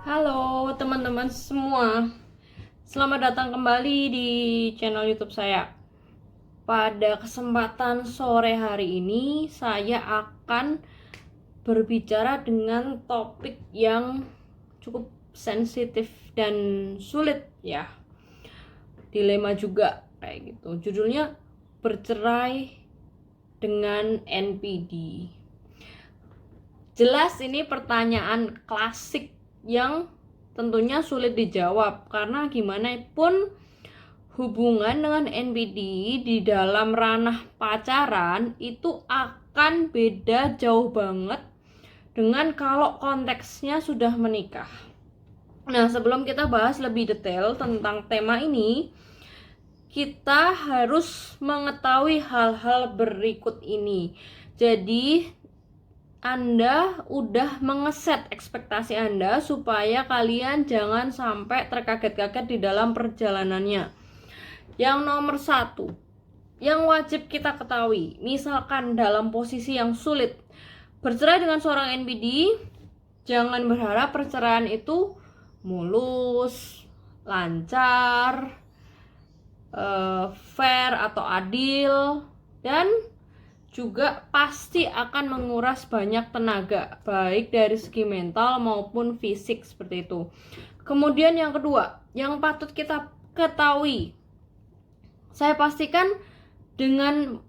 Halo teman-teman semua, selamat datang kembali di channel YouTube saya. Pada kesempatan sore hari ini, saya akan berbicara dengan topik yang cukup sensitif dan sulit ya. Dilema juga kayak gitu. Judulnya bercerai dengan NPD. Jelas ini pertanyaan klasik yang tentunya sulit dijawab karena gimana pun hubungan dengan NPD di dalam ranah pacaran itu akan beda jauh banget dengan kalau konteksnya sudah menikah. Nah, sebelum kita bahas lebih detail tentang tema ini, kita harus mengetahui hal-hal berikut ini. Jadi Anda udah mengeset ekspektasi Anda supaya kalian jangan sampai terkaget-kaget di dalam perjalanannya. Yang nomor satu, yang wajib kita ketahui, misalkan dalam posisi yang sulit, bercerai dengan seorang NPD, jangan berharap perceraian itu mulus, lancar, fair atau adil, dan juga pasti akan menguras banyak tenaga, baik dari segi mental maupun fisik seperti itu. Kemudian yang kedua, yang patut kita ketahui, saya pastikan dengan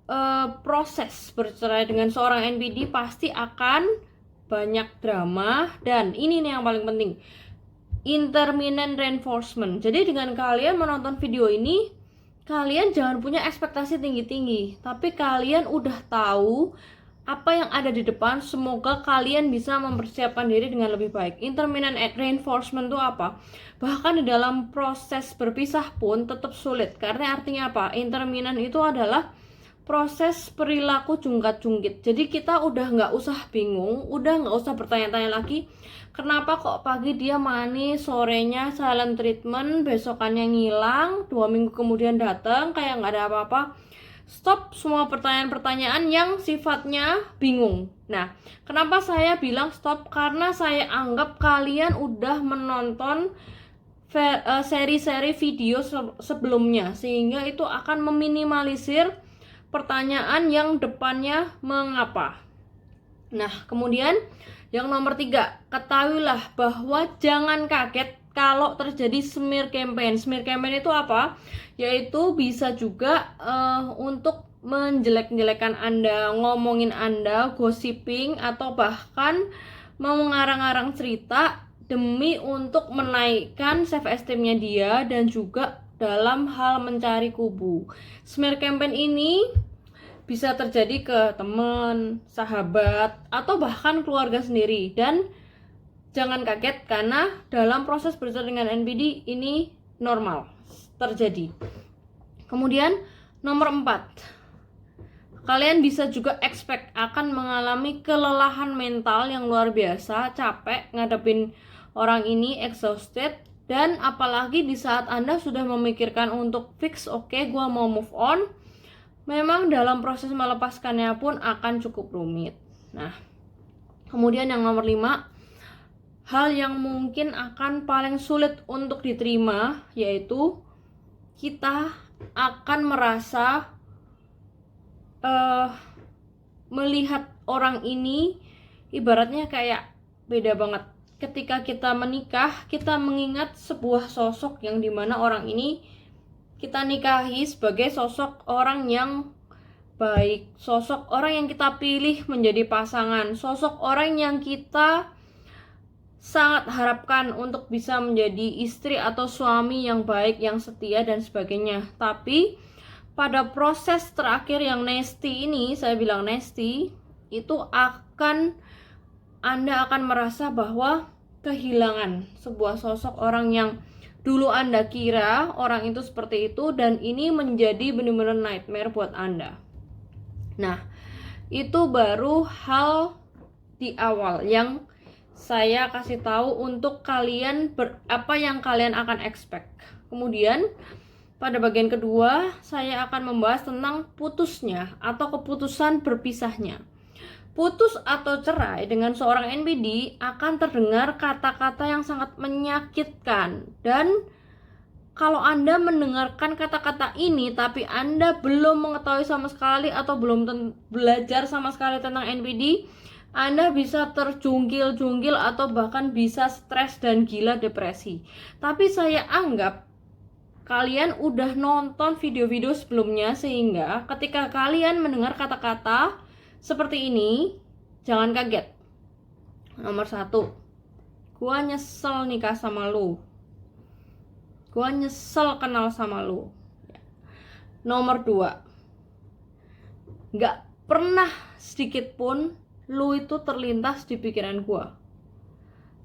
proses bercerai dengan seorang NPD pasti akan banyak drama, dan ini nih yang paling penting, intermittent reinforcement. Jadi dengan kalian menonton video ini, kalian jangan punya ekspektasi tinggi-tinggi, tapi kalian udah tahu apa yang ada di depan. Semoga kalian bisa mempersiapkan diri dengan lebih baik. Intermittent reinforcement itu apa? Bahkan di dalam proses berpisah pun tetap sulit. Karena artinya apa? Intermittent itu adalah proses perilaku jungkat-jungkit. Jadi kita udah nggak usah bingung, udah nggak usah bertanya-tanya lagi, kenapa kok pagi dia manis, sorenya silent treatment, besokannya ngilang, 2 minggu kemudian datang kayak nggak ada apa-apa. Stop semua pertanyaan-pertanyaan yang sifatnya bingung. Nah, kenapa saya bilang stop? Karena saya anggap kalian udah menonton seri-seri video sebelumnya, sehingga itu akan meminimalisir pertanyaan yang depannya mengapa. Nah, kemudian yang nomor 3, ketahuilah bahwa jangan kaget kalau terjadi smear campaign. Smear campaign itu apa? Yaitu bisa juga untuk menjelek-jelekan Anda, ngomongin Anda, gossiping, atau bahkan mau mengarang-arang cerita demi untuk menaikkan self esteemnya dia, dan juga dalam hal mencari kubu. Smear campaign ini bisa terjadi ke teman, sahabat, atau bahkan keluarga sendiri. Dan jangan kaget karena dalam proses bercerai dengan NPD ini normal terjadi. Kemudian nomor 4, kalian bisa juga expect akan mengalami kelelahan mental yang luar biasa, capek ngadepin orang ini, exhausted. Dan apalagi di saat Anda sudah memikirkan untuk fix, oke, gue mau move on, memang dalam proses melepaskannya pun akan cukup rumit. Nah, kemudian yang nomor 5, hal yang mungkin akan paling sulit untuk diterima, yaitu kita akan merasa melihat orang ini ibaratnya kayak beda banget. Ketika kita menikah, kita mengingat sebuah sosok yang dimana orang ini kita nikahi sebagai sosok orang yang baik, sosok orang yang kita pilih menjadi pasangan, sosok orang yang kita sangat harapkan untuk bisa menjadi istri atau suami yang baik, yang setia, dan sebagainya. Tapi pada proses terakhir yang nasty ini, saya bilang nasty, itu Anda akan merasa bahwa kehilangan sebuah sosok orang yang dulu Anda kira orang itu seperti itu, dan ini menjadi benar-benar nightmare buat Anda. Nah, itu baru hal di awal yang saya kasih tahu untuk kalian apa yang kalian akan expect. Kemudian pada bagian kedua, saya akan membahas tentang putusnya atau keputusan berpisahnya. putus atau cerai dengan seorang NPD akan terdengar kata-kata yang sangat menyakitkan. Dan kalau Anda mendengarkan kata-kata ini tapi Anda belum mengetahui sama sekali atau belum belajar sama sekali tentang NPD, Anda bisa terjungkil-jungkil atau bahkan bisa stres dan gila depresi. Tapi saya anggap kalian udah nonton video-video sebelumnya, sehingga ketika kalian mendengar kata-kata seperti ini, jangan kaget. Nomor 1, gua nyesel nikah sama lu. Gua nyesel kenal sama lu. Nomor 2, gak pernah sedikit pun lu itu terlintas di pikiran gua.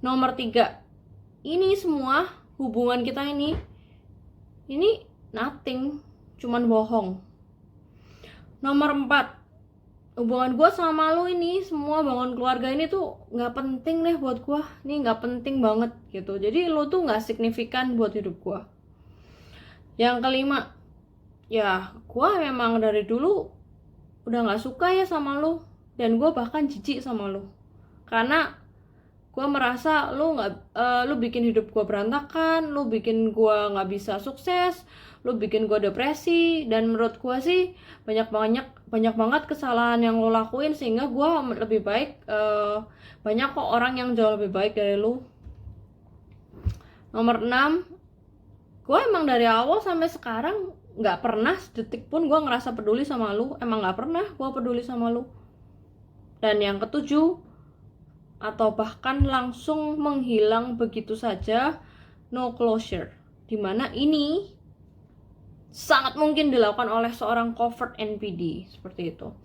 Nomor 3, ini semua hubungan kita ini nothing, cuman bohong. Nomor 4, hubungan gue sama lu ini, semua bangun keluarga ini tuh gak penting deh buat gue. Ini gak penting banget gitu. Jadi lu tuh gak signifikan buat hidup gue. Yang kelima, ya gue memang dari dulu udah gak suka ya sama lu. Dan gue bahkan jijik sama lu, karena gue merasa lu bikin hidup gue berantakan, lu bikin gue nggak bisa sukses, lu bikin gue depresi. Dan menurut gue sih banyak banget kesalahan yang lo lakuin, sehingga gue lebih baik, banyak kok orang yang jauh lebih baik dari lu. Nomor 6, gue emang dari awal sampai sekarang nggak pernah sedetik pun gue ngerasa peduli sama lu. Emang nggak pernah gue peduli sama lu. Dan yang ketujuh, atau bahkan langsung menghilang begitu saja, no closure, dimana ini sangat mungkin dilakukan oleh seorang covert NPD seperti itu.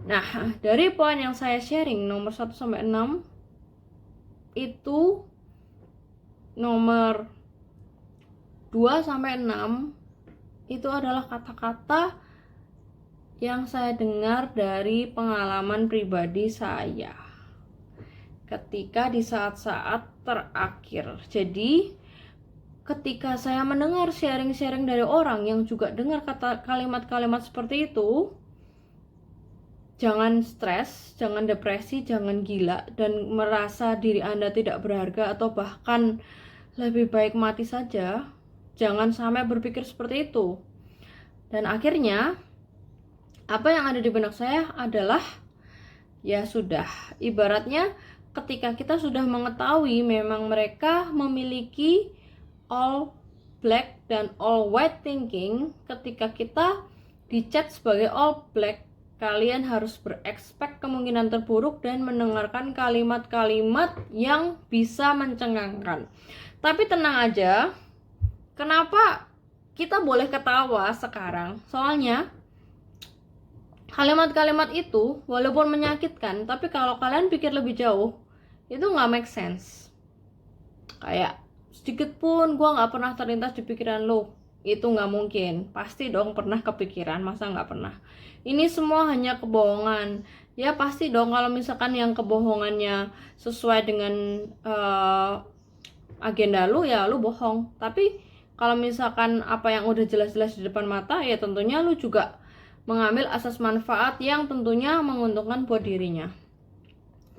Nah, dari poin yang saya sharing nomor 1-6 itu, nomor 2-6 itu adalah kata-kata yang saya dengar dari pengalaman pribadi saya ketika di saat-saat terakhir. Jadi ketika saya mendengar sharing-sharing dari orang yang juga dengar kalimat-kalimat seperti itu, jangan stres, jangan depresi, jangan gila dan merasa diri Anda tidak berharga atau bahkan lebih baik mati saja. Jangan sampai berpikir seperti itu. Dan akhirnya apa yang ada di benak saya adalah, ya sudah, ibaratnya ketika kita sudah mengetahui memang mereka memiliki all black dan all white thinking, ketika kita dichat sebagai all black, kalian harus berekspek kemungkinan terburuk dan mendengarkan kalimat-kalimat yang bisa mencengangkan. Tapi tenang aja, kenapa kita boleh ketawa sekarang? Soalnya kalimat-kalimat itu walaupun menyakitkan, tapi kalau kalian pikir lebih jauh, itu nggak make sense. Kayak sedikit pun gue nggak pernah terlintas di pikiran lo, itu nggak mungkin. Pasti dong pernah kepikiran, masa nggak pernah? Ini semua hanya kebohongan. Ya pasti dong kalau misalkan yang kebohongannya sesuai dengan agenda lu, ya lu bohong. Tapi kalau misalkan apa yang udah jelas-jelas di depan mata, ya tentunya lu juga mengambil asas manfaat yang tentunya menguntungkan buat dirinya.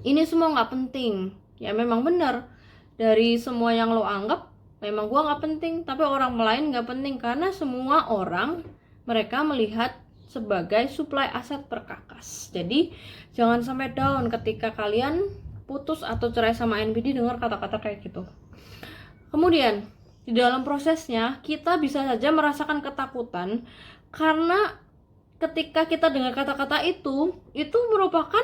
Ini semua nggak penting. Ya memang benar, dari semua yang lo anggap memang gua nggak penting, tapi orang lain nggak penting, karena semua orang mereka melihat sebagai suplai aset perkakas. Jadi jangan sampai down ketika kalian putus atau cerai sama NPD dengar kata-kata kayak gitu. Kemudian di dalam prosesnya kita bisa saja merasakan ketakutan, karena ketika kita dengar kata-kata itu merupakan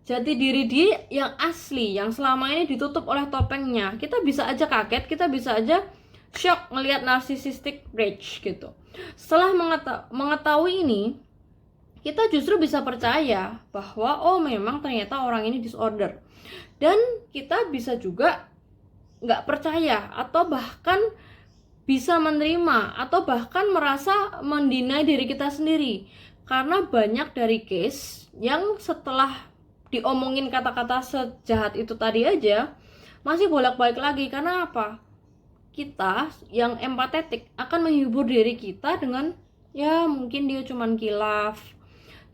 jati diri dia yang asli, yang selama ini ditutup oleh topengnya. Kita bisa aja kaget, kita bisa aja shock ngelihat narcissistic rage gitu. Setelah mengetahui ini, kita justru bisa percaya bahwa oh memang ternyata orang ini disorder. Dan kita bisa juga nggak percaya atau bahkan bisa menerima atau bahkan merasa mendinai diri kita sendiri. Karena banyak dari case yang setelah diomongin kata-kata sejahat itu tadi aja masih bolak-balik lagi. Karena apa? Kita yang empatetik akan menghibur diri kita dengan ya mungkin dia cuman kilaf,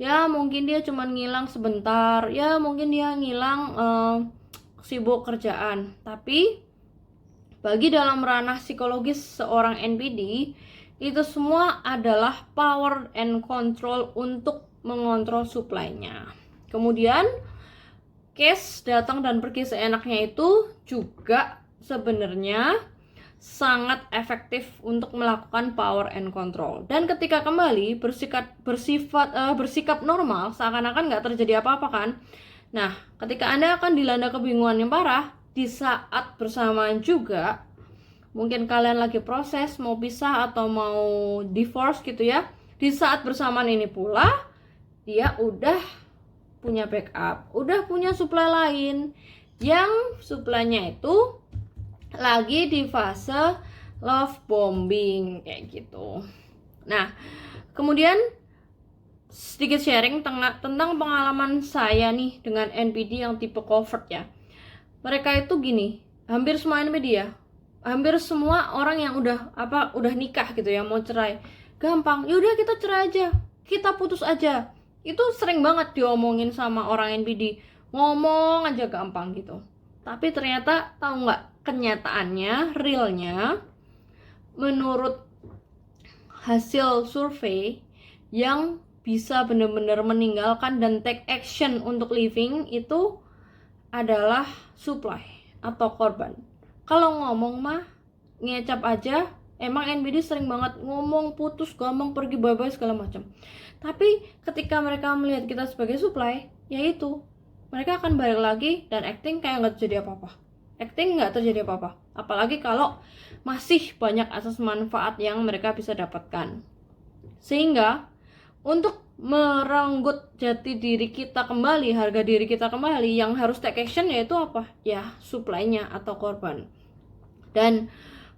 Ya mungkin dia cuma ngilang sebentar, ya mungkin dia ngilang sibuk kerjaan. Tapi bagi dalam ranah psikologis seorang NPD, itu semua adalah power and control untuk mengontrol supply-nya. Kemudian case datang dan pergi seenaknya itu juga sebenarnya sangat efektif untuk melakukan power and control. Dan ketika kembali bersikap normal, seakan-akan nggak terjadi apa-apa kan. Nah, ketika Anda akan dilanda kebingungan yang parah, di saat bersamaan juga, mungkin kalian lagi proses mau pisah atau mau divorce gitu ya, di saat bersamaan ini pula, dia udah punya backup, udah punya supply lain, yang supply-nya itu lagi di fase love bombing kayak gitu. Nah, kemudian sedikit sharing tentang pengalaman saya nih dengan NPD yang tipe covert ya. Mereka itu gini, hampir semua NPD ya, hampir semua orang yang udah nikah gitu ya, mau cerai, gampang, yaudah kita cerai aja, kita putus aja. Itu sering banget diomongin sama orang NPD, ngomong aja gampang gitu. Tapi ternyata tahu nggak, kenyataannya, realnya, menurut hasil survei, yang bisa benar-benar meninggalkan dan take action untuk living itu adalah supply atau korban. Kalau ngomong mah ngecap aja, emang NPD sering banget ngomong putus, gampang pergi, bye-bye segala macam. Tapi ketika mereka melihat kita sebagai supply, yaitu mereka akan balik lagi dan acting kayak nggak terjadi apa-apa. Acting nggak terjadi apa-apa. Apalagi kalau masih banyak asas manfaat yang mereka bisa dapatkan. Sehingga untuk merenggut jati diri kita kembali, harga diri kita kembali, yang harus take action yaitu apa? Ya, supply-nya atau korban. Dan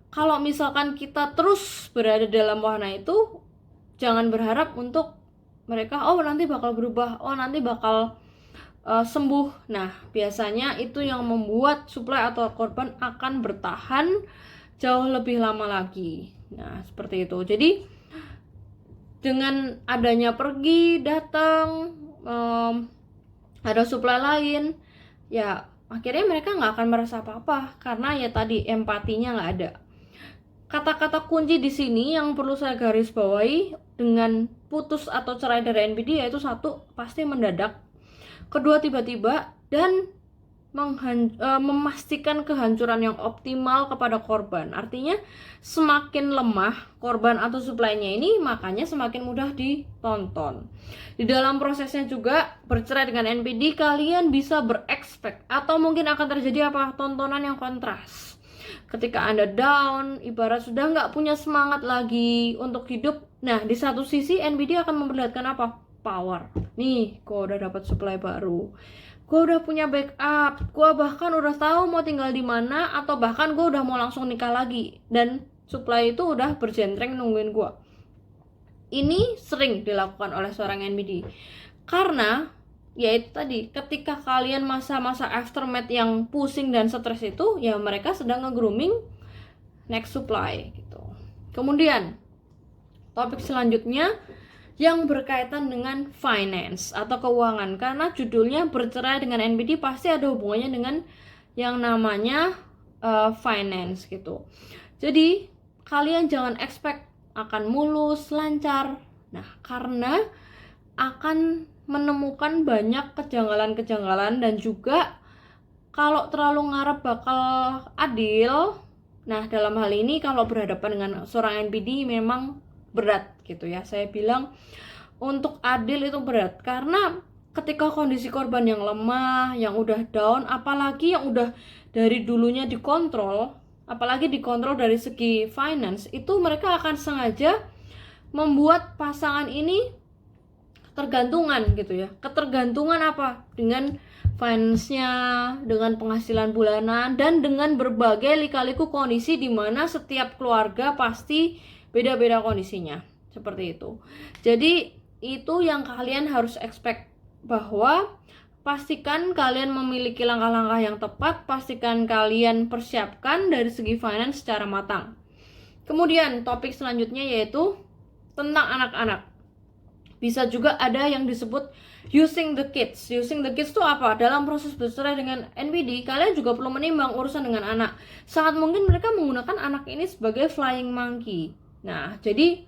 kalau misalkan kita terus berada dalam wahana itu, jangan berharap untuk mereka, oh nanti bakal berubah, oh nanti bakal sembuh. Nah, biasanya itu yang membuat supply atau korban akan bertahan jauh lebih lama lagi. Nah, seperti itu. Jadi dengan adanya pergi, datang, ada supply lain, ya akhirnya mereka nggak akan merasa apa-apa karena ya tadi empatinya nggak ada. Kata-kata kunci di sini yang perlu saya garis bawahi dengan putus atau cerai dari NPD yaitu satu, pasti mendadak. Kedua, tiba-tiba, dan memastikan kehancuran yang optimal kepada korban. Artinya semakin lemah korban atau supply-nya ini, makanya semakin mudah ditonton. Di dalam prosesnya juga bercerai dengan NPD, kalian bisa berekspek atau mungkin akan terjadi apa? Tontonan yang kontras. Ketika Anda down, ibarat sudah nggak punya semangat lagi untuk hidup. Nah, di satu sisi NPD akan memperlihatkan apa? Power. Nih, gue udah dapat supply baru, gue udah punya backup, gue bahkan udah tahu mau tinggal di mana, atau bahkan gue udah mau langsung nikah lagi, dan supply itu udah berjentreng nungguin gue. Ini sering dilakukan oleh seorang NPD karena yaitu tadi, ketika kalian masa-masa aftermath yang pusing dan stres itu, ya mereka sedang nge-grooming next supply gitu. Kemudian topik selanjutnya yang berkaitan dengan finance atau keuangan, karena judulnya bercerai dengan NPD pasti ada hubungannya dengan yang namanya finance gitu. Jadi kalian jangan expect akan mulus, lancar. Nah, karena akan menemukan banyak kejanggalan-kejanggalan, dan juga kalau terlalu ngarep bakal adil. Nah, dalam hal ini kalau berhadapan dengan seorang NPD memang berat gitu ya. Saya bilang untuk adil itu berat karena ketika kondisi korban yang lemah, yang udah down, apalagi yang udah dari dulunya dikontrol, apalagi dikontrol dari segi finance, itu mereka akan sengaja membuat pasangan ini tergantungan gitu ya. Ketergantungan apa? Dengan finance-nya, dengan penghasilan bulanan, dan dengan berbagai lika-liku kondisi di mana setiap keluarga pasti beda-beda kondisinya. Seperti itu. Jadi itu yang kalian harus expect, bahwa pastikan kalian memiliki langkah-langkah yang tepat, pastikan kalian persiapkan dari segi finance secara matang. Kemudian topik selanjutnya yaitu tentang anak-anak. Bisa juga ada yang disebut using the kids. Using the kids itu apa? Dalam proses bercerai dengan NPD, kalian juga perlu menimbang urusan dengan anak. Sangat mungkin mereka menggunakan anak ini sebagai flying monkey. Nah, jadi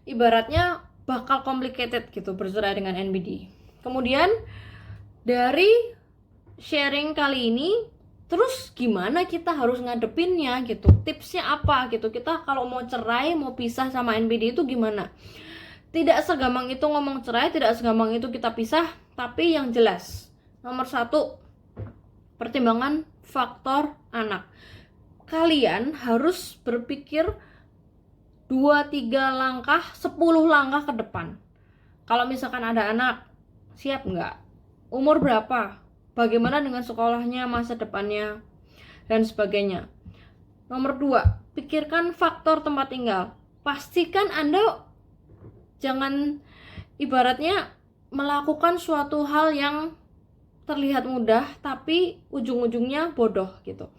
ibaratnya bakal complicated gitu bercerai dengan NPD. Kemudian dari sharing kali ini, terus gimana kita harus ngadepinnya gitu? Tipsnya apa gitu? Kita kalau mau cerai, mau pisah sama NPD itu gimana? Tidak segampang itu ngomong cerai, tidak segampang itu kita pisah, tapi yang jelas. Nomor 1, pertimbangan faktor anak. Kalian harus berpikir 2-3 langkah, 10 langkah ke depan. Kalau misalkan ada anak, siap nggak? Umur berapa? Bagaimana dengan sekolahnya, masa depannya, dan sebagainya. Nomor 2, pikirkan faktor tempat tinggal. Pastikan Anda jangan ibaratnya melakukan suatu hal yang terlihat mudah tapi ujung-ujungnya bodoh gitu.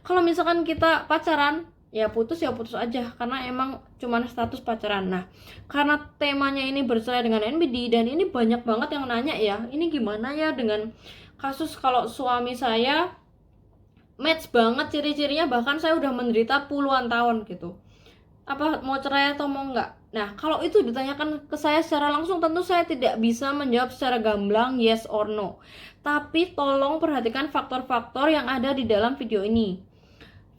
Kalau misalkan kita pacaran, ya putus aja karena emang cuma status pacaran. Nah, karena temanya ini bercerai dengan NPD dan ini banyak banget yang nanya ya, ini gimana ya dengan kasus kalau suami saya match banget ciri-cirinya, bahkan saya udah menderita puluhan tahun gitu. Apa mau cerai atau mau enggak? Nah, kalau itu ditanyakan ke saya secara langsung, tentu saya tidak bisa menjawab secara gamblang yes or no. Tapi tolong perhatikan faktor-faktor yang ada di dalam video ini.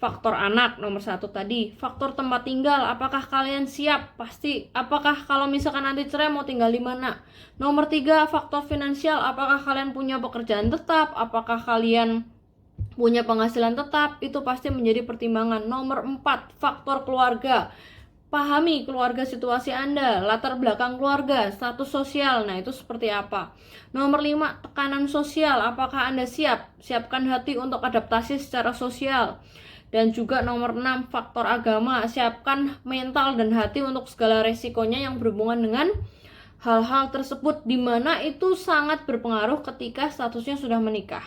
Faktor anak nomor 1 tadi, faktor tempat tinggal, apakah kalian siap? Pasti. Apakah kalau misalkan nanti cerai mau tinggal di mana? Nomor 3, faktor finansial, apakah kalian punya pekerjaan tetap? Apakah kalian punya penghasilan tetap? Itu pasti menjadi pertimbangan. Nomor 4, faktor keluarga. Pahami keluarga, situasi Anda, latar belakang keluarga, status sosial, nah itu seperti apa. Nomor 5, tekanan sosial, apakah Anda siap? Siapkan hati untuk adaptasi secara sosial. Dan juga nomor 6, faktor agama, siapkan mental dan hati untuk segala resikonya yang berhubungan dengan hal-hal tersebut, di mana itu sangat berpengaruh ketika statusnya sudah menikah.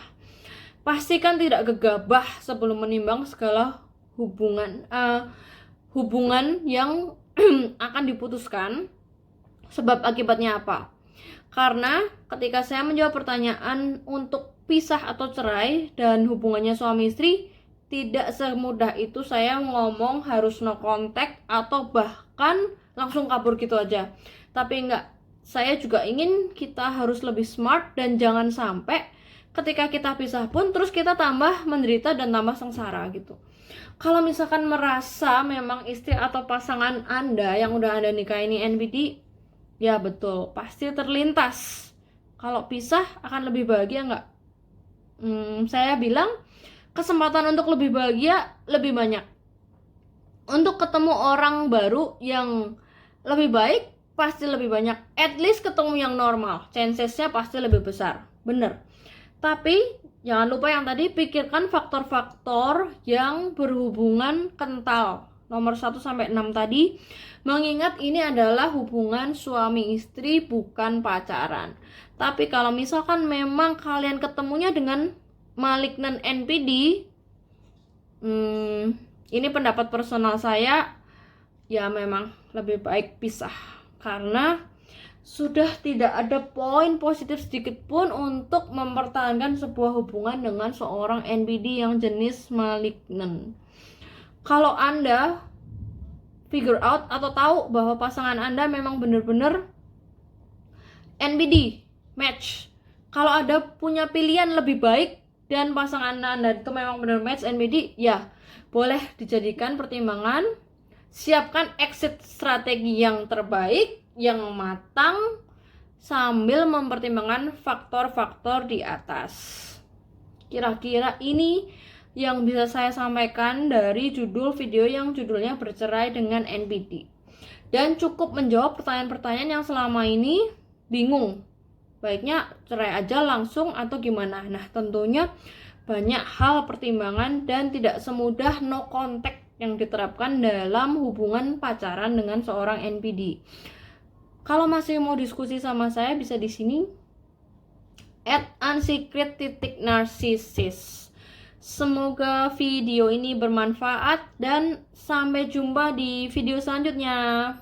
Pastikan tidak gegabah sebelum menimbang segala hubungan yang akan diputuskan, sebab akibatnya apa. Karena ketika saya menjawab pertanyaan untuk pisah atau cerai dan hubungannya suami istri, tidak semudah itu saya ngomong harus no contact atau bahkan langsung kabur gitu aja. Tapi enggak, saya juga ingin kita harus lebih smart dan jangan sampai ketika kita pisah pun terus kita tambah menderita dan tambah sengsara gitu. Kalau misalkan merasa memang istri atau pasangan Anda yang udah Anda nikah ini NPD, ya betul, pasti terlintas. Kalau pisah akan lebih bahagia nggak? Saya bilang kesempatan untuk lebih bahagia lebih banyak. Untuk ketemu orang baru yang lebih baik pasti lebih banyak. At least ketemu yang normal, chancesnya pasti lebih besar. Bener. Tapi jangan lupa yang tadi, pikirkan faktor-faktor yang berhubungan kental. Nomor 1-6 tadi, mengingat ini adalah hubungan suami istri bukan pacaran. Tapi kalau misalkan memang kalian ketemunya dengan malignant NPD, ini pendapat personal saya, ya memang lebih baik pisah. Karena sudah tidak ada poin positif sedikit pun untuk mempertahankan sebuah hubungan dengan seorang NPD yang jenis malignan. Kalau Anda figure out atau tahu bahwa pasangan Anda memang benar-benar NPD match, kalau Anda punya pilihan lebih baik dan pasangan Anda itu memang benar match NPD, ya boleh dijadikan pertimbangan. Siapkan exit strategi yang terbaik, yang matang, sambil mempertimbangkan faktor-faktor di atas. Kira-kira ini yang bisa saya sampaikan dari judul video yang judulnya bercerai dengan NPD. Dan cukup menjawab pertanyaan-pertanyaan yang selama ini bingung, baiknya cerai aja langsung atau gimana. Nah, tentunya banyak hal pertimbangan dan tidak semudah no contact yang diterapkan dalam hubungan pacaran dengan seorang NPD. Kalau masih mau diskusi sama saya, bisa di sini @unsecret.narcissus. Semoga video ini bermanfaat dan sampai jumpa di video selanjutnya.